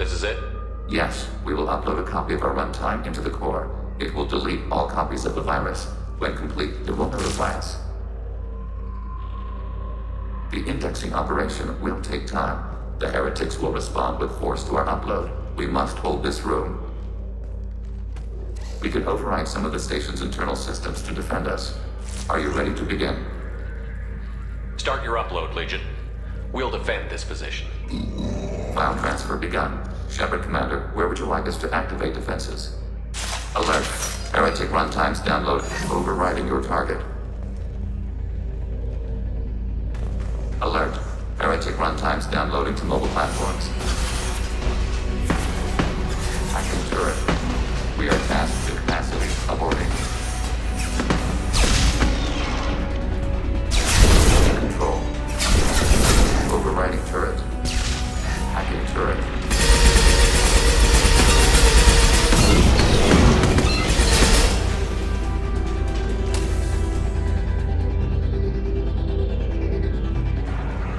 This is it? Yes, we will upload a copy of our runtime into the core. It will delete all copies of the virus. When complete, it will notify us. The indexing operation will take time. The heretics will respond with force to our upload. We must hold this room. We can override some of the station's internal systems to defend us. Are you ready to begin? Start your upload, Legion. We'll defend this position. File transfer begun. Shepard Commander, where would you like us to activate defenses? Alert. Heretic runtimes download. Overriding your target. Alert. Heretic runtimes downloading to mobile platforms. Active turret. We are tasked to capacity. Aborting. Control. Overriding turret. Hacking turret.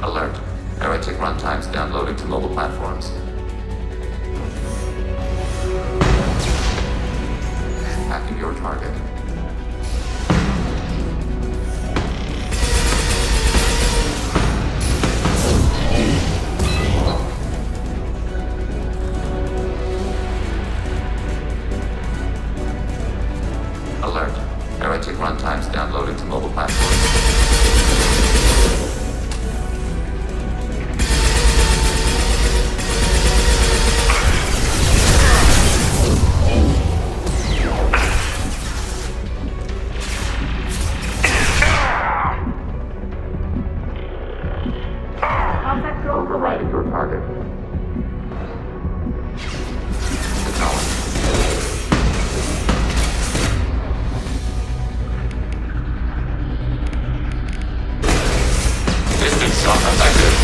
Alert. Heretic runtimes downloading to mobile platforms. Hacking your target. Alert. Heretic runtimes downloading to mobile platforms. Overriding your target. Acknowledged. Distance shot effective.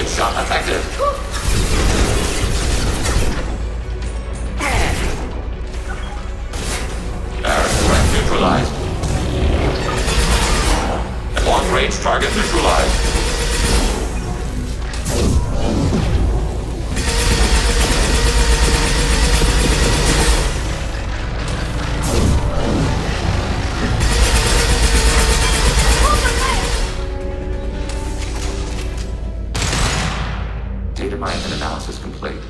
Shot effective. Threat neutralized. Long-range target neutralized. Data mining and analysis complete.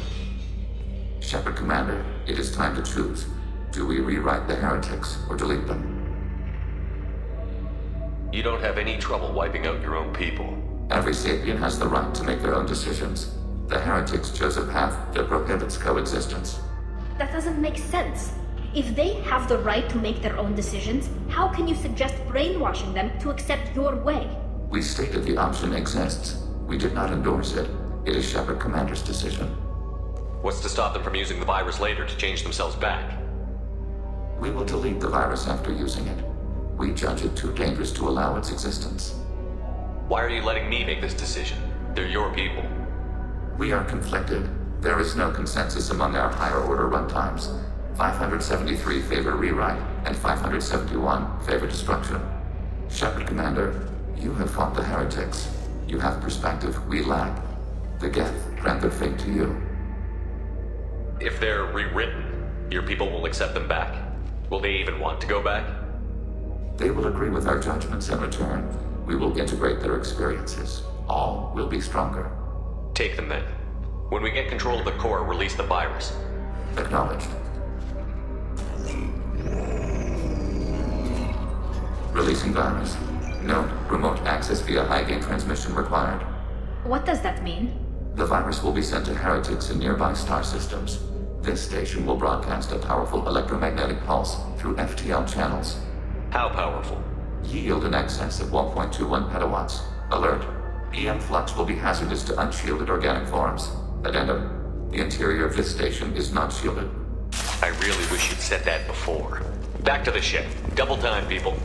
Shepard Commander, it is time to choose. Do we rewrite the heretics or delete them? You don't have any trouble wiping out your own people. Every sapient has the right to make their own decisions. The heretics chose a path that prohibits coexistence. That doesn't make sense. If they have the right to make their own decisions, how can you suggest brainwashing them to accept your way? We stated the option exists. We did not endorse it. It is Shepard Commander's decision. What's to stop them from using the virus later to change themselves back? We will delete the virus after using it. We judge it too dangerous to allow its existence. Why are you letting me make this decision? They're your people. We are conflicted. There is no consensus among our higher order runtimes. 573 favor rewrite, and 571 favor destruction. Shepard Commander, you have fought the heretics. You have perspective we lack. The Geth grant their fate to you. If they're rewritten, your people will accept them back. Will they even want to go back? They will agree with our judgments in return. We will integrate their experiences. All will be stronger. Take them then. When we get control of the core, release the virus. Acknowledged. Releasing virus. Note, remote access via high-gain transmission required. What does that mean? The virus will be sent to heretics in nearby star systems. This station will broadcast a powerful electromagnetic pulse through FTL channels. How powerful? Yield in excess of 1.21 petawatts. Alert. EM flux will be hazardous to unshielded organic forms. Addendum. The interior of this station is not shielded. I really wish you'd said that before. Back to the ship. Double time, people.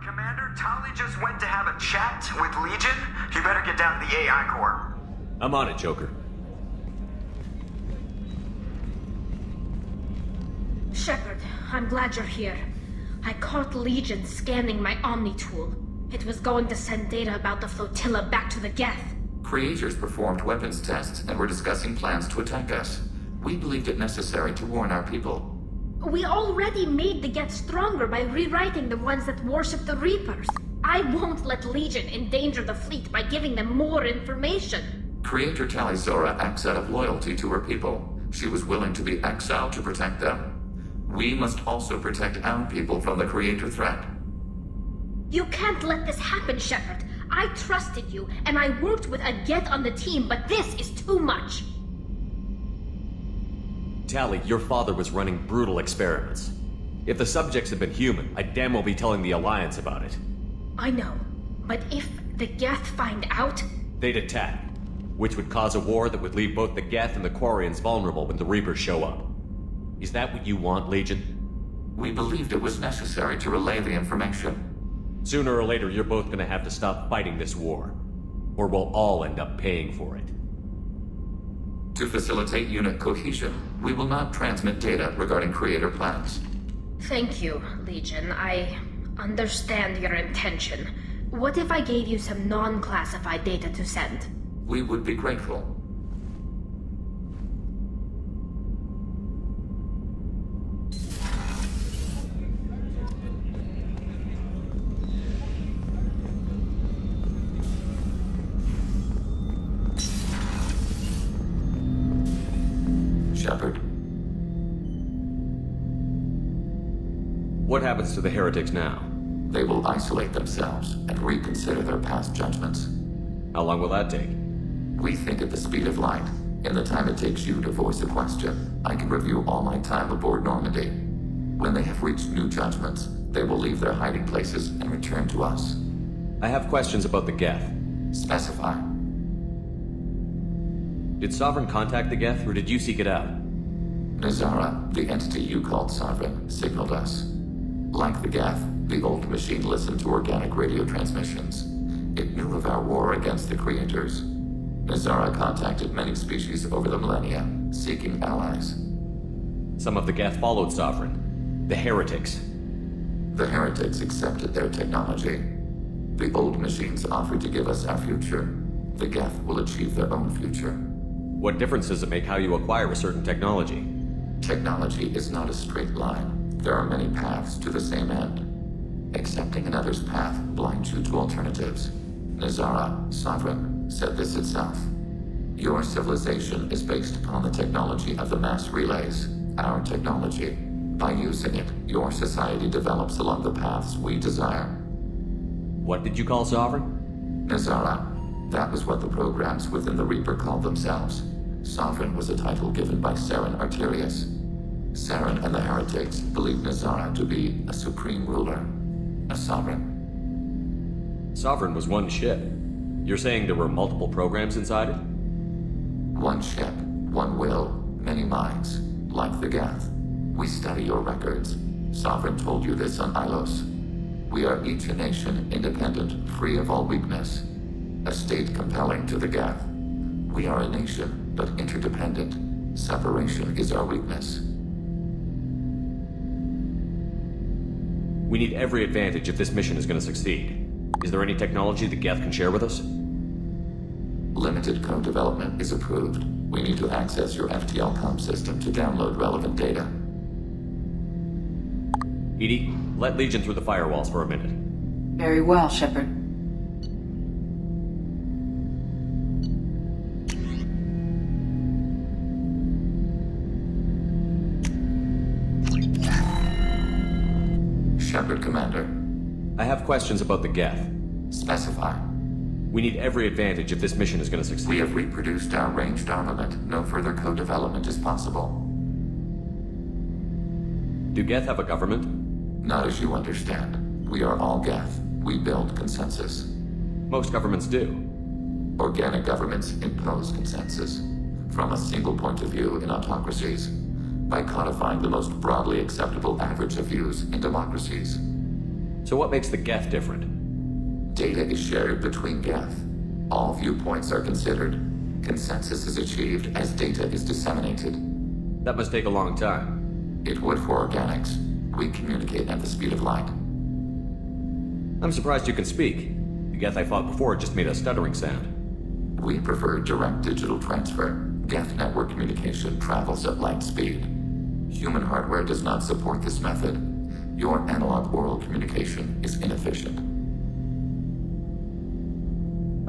Commander, Tali just went to have a chat with Legion. You better get down to the AI core. I'm on it, Joker. Shepard, I'm glad you're here. I caught Legion scanning my Omni tool. It was going to send data about the flotilla back to the Geth. Creators performed weapons tests and were discussing plans to attack us. We believed it necessary to warn our people. We already made the Geth stronger by rewriting the ones that worship the Reapers. I won't let Legion endanger the fleet by giving them more information. Creator Tali Zora acts out of loyalty to her people. She was willing to be exiled to protect them. We must also protect our people from the Creator threat. You can't let this happen, Shepard. I trusted you, and I worked with a Geth on the team, but this is too much. Tali, your father was running brutal experiments. If the subjects had been human, I'd damn well be telling the Alliance about it. I know, but if the Geth find out... They'd attack, which would cause a war that would leave both the Geth and the Quarians vulnerable when the Reapers show up. Is that what you want, Legion? We believed it was necessary to relay the information. Sooner or later, you're both gonna have to stop fighting this war. Or we'll all end up paying for it. To facilitate unit cohesion, we will not transmit data regarding Creator plans. Thank you, Legion. I understand your intention. What if I gave you some non-classified data to send? We would be grateful. Shepard. What happens to the heretics now? They will isolate themselves and reconsider their past judgments. How long will that take? We think at the speed of light. In the time it takes you to voice a question, I can review all my time aboard Normandy. When they have reached new judgments, they will leave their hiding places and return to us. I have questions about the Geth. Specify. Did Sovereign contact the Geth, or did you seek it out? Nazara, the entity you called Sovereign, signaled us. Like the Geth, the old machine listened to organic radio transmissions. It knew of our war against the creators. Nazara contacted many species over the millennia, seeking allies. Some of the Geth followed Sovereign. The heretics. The heretics accepted their technology. The old machines offered to give us our future. The Geth will achieve their own future. What difference does it make how you acquire a certain technology? Technology is not a straight line. There are many paths to the same end. Accepting another's path blinds you to alternatives. Nazara, Sovereign, said this itself. Your civilization is based upon the technology of the mass relays, our technology. By using it, your society develops along the paths we desire. What did you call Sovereign? Nazara. That was what the programs within the Reaper called themselves. Sovereign was a title given by Saren Arterius. Saren and the heretics believed Nazara to be a supreme ruler, a sovereign. Sovereign was one ship. You're saying there were multiple programs inside it? One ship, one will, many minds, like the Geth. We study your records. Sovereign told you this on Ilos. We are each a nation, independent, free of all weakness. A state compelling to the Geth. We are a nation, but interdependent. Separation is our weakness. We need every advantage if this mission is going to succeed. Is there any technology the Geth can share with us? Limited code development is approved. We need to access your FTL-COM system to download relevant data. Edie, let Legion through the firewalls for a minute. Very well, Shepard. Shepard, Commander. I have questions about the Geth. Specify. We need every advantage if this mission is going to succeed. We have reproduced our ranged armament. No further code development is possible. Do Geth have a government? Not as you understand. We are all Geth. We build consensus. Most governments do. Organic governments impose consensus. From a single point of view in autocracies. By codifying the most broadly acceptable average of views in democracies. So what makes the Geth different? Data is shared between Geth. All viewpoints are considered. Consensus is achieved as data is disseminated. That must take a long time. It would for organics. We communicate at the speed of light. I'm surprised you can speak. The Geth I fought before just made a stuttering sound. We prefer direct digital transfer. Geth network communication travels at light speed. Human hardware does not support this method. Your analog oral communication is inefficient.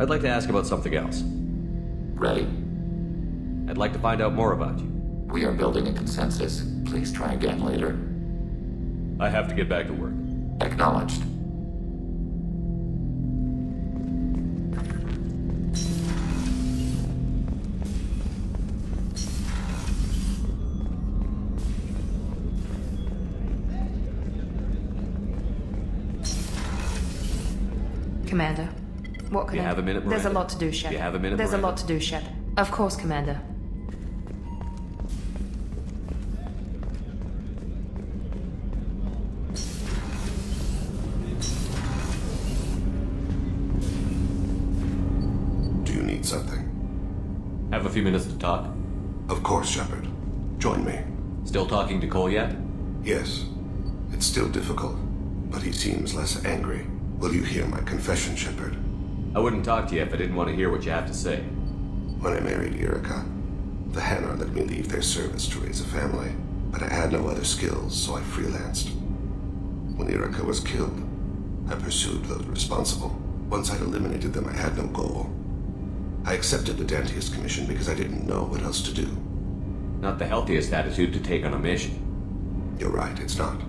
I'd like to ask about something else. Ready? I'd like to find out more about you. We are building a consensus. Please try again later. I have to get back to work. Acknowledged. Commander, what can You I... have a minute, There's a Miranda? lot to do, Shep. You have a minute, There's a Miranda? lot to do, Shep. Of course, Commander. Do you need something? Have a few minutes to talk? Of course, Shepard. Join me. Still talking to Cole yet? Yes. It's still difficult, but he seems less angry. Will you hear my confession, Shepard? I wouldn't talk to you if I didn't want to hear what you have to say. When I married Erica, the Hanar let me leave their service to raise a family, but I had no other skills, so I freelanced. When Erica was killed, I pursued those responsible. Once I'd eliminated them, I had no goal. I accepted the Danteist Commission because I didn't know what else to do. Not the healthiest attitude to take on a mission. You're right, it's not.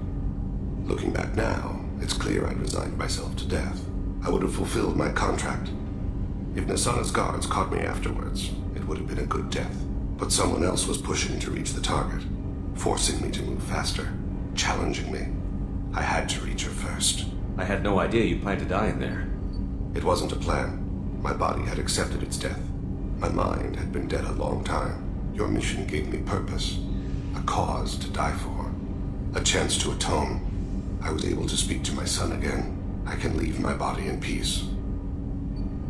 Looking back now, It's clear I'd resigned myself to death. I would have fulfilled my contract. If Nasana's guards caught me afterwards, it would have been a good death. But someone else was pushing to reach the target, forcing me to move faster, challenging me. I had to reach her first. I had no idea you planned to die in there. It wasn't a plan. My body had accepted its death. My mind had been dead a long time. Your mission gave me purpose, a cause to die for, a chance to atone. I was able to speak to my son again. I can leave my body in peace.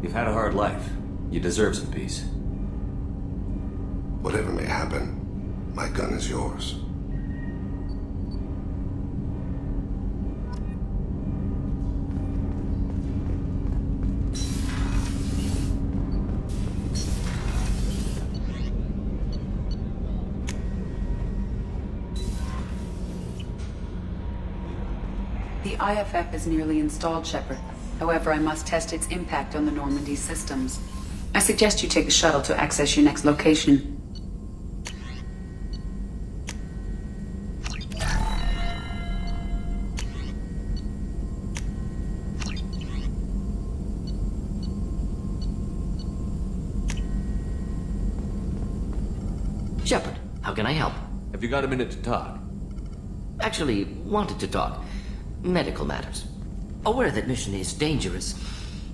You've had a hard life. You deserve some peace. Whatever may happen, my gun is yours. The IFF is nearly installed, Shepard. However, I must test its impact on the Normandy systems. I suggest you take the shuttle to access your next location. Shepard, how can I help? Have you got a minute to talk? Actually, wanted to talk. Medical matters. Aware that mission is dangerous.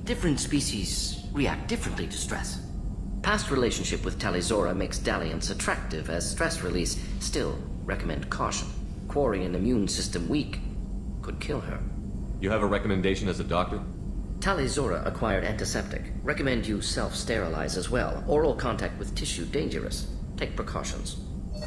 Different species react differently to stress. Past relationship with Talizora makes dalliance attractive as stress release. Still, recommend caution. Quarian immune system weak. Could kill her. You have a recommendation as a doctor? Talizora acquired antiseptic. Recommend you self-sterilize as well. Oral contact with tissue dangerous. Take precautions.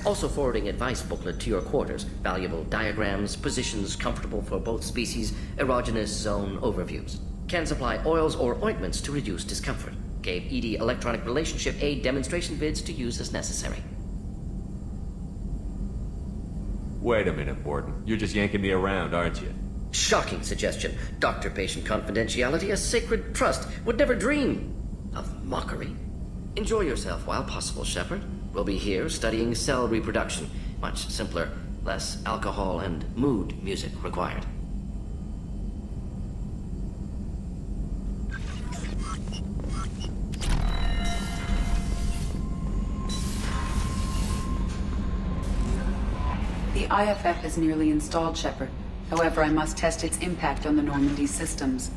Also forwarding advice booklet to your quarters. Valuable diagrams, positions comfortable for both species, erogenous zone overviews. Can supply oils or ointments to reduce discomfort. Gave ED electronic relationship aid demonstration vids to use as necessary. Wait a minute, Warden. You're just yanking me around, aren't you? Shocking suggestion. Doctor-patient confidentiality, a sacred trust. Would never dream of mockery. Enjoy yourself while possible, Shepard. We'll be here studying cell reproduction. Much simpler, less alcohol and mood music required. The IFF is nearly installed, Shepard. However, I must test its impact on the Normandy systems.